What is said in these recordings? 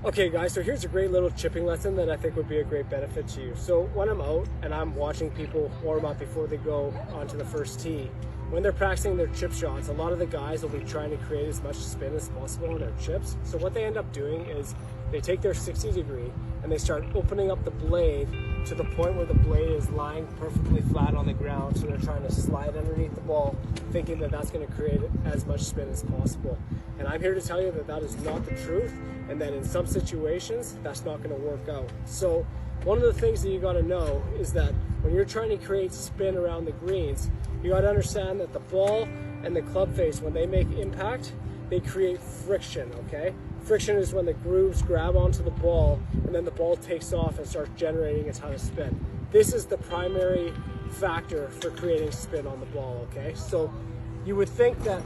Okay guys, so here's a great little chipping lesson that I think would be a great benefit to you. So when I'm out and I'm watching people warm up before they go onto the first tee, when they're practicing their chip shots, a lot of the guys will be trying to create as much spin as possible on their chips. So what they end up doing is they take their 60 degree and they start opening up the blade to the point where the blade is lying perfectly flat on the ground. So they're trying to slide underneath the ball, thinking that that's going to create as much spin as possible. And I'm here to tell you that that is not the truth, and that in some situations, that's not going to work out. So one of the things that you got to know is that when you're trying to create spin around the greens, you got to understand that the ball and the club face, when they make impact, they create friction, okay? Friction is when the grooves grab onto the ball and then the ball takes off and starts generating a ton of spin. This is the primary factor for creating spin on the ball, okay? So you would think that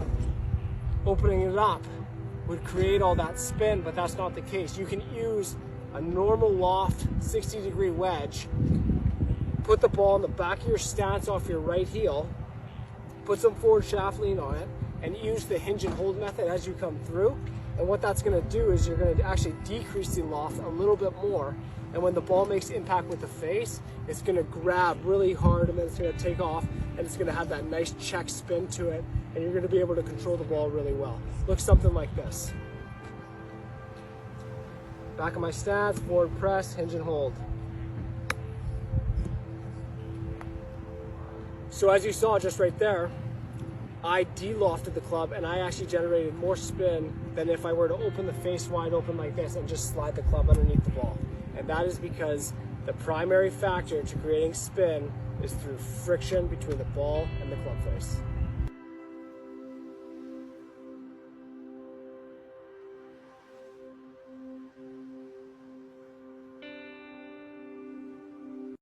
opening it up would create all that spin, but that's not the case. You can use a normal loft 60 degree wedge, put the ball in the back of your stance off your right heel, put some forward shaft lean on it, and use the hinge and hold method as you come through. And what that's gonna do is you're gonna actually decrease the loft a little bit more. And when the ball makes impact with the face, it's gonna grab really hard and then it's gonna take off and it's gonna have that nice check spin to it. And you're gonna be able to control the ball really well. Looks something like this. Back of my stance, forward press, hinge and hold. So as you saw just right there, I de-lofted the club and I actually generated more spin than if I were to open the face wide open like this and just slide the club underneath the ball. And that is because the primary factor to creating spin is through friction between the ball and the club face.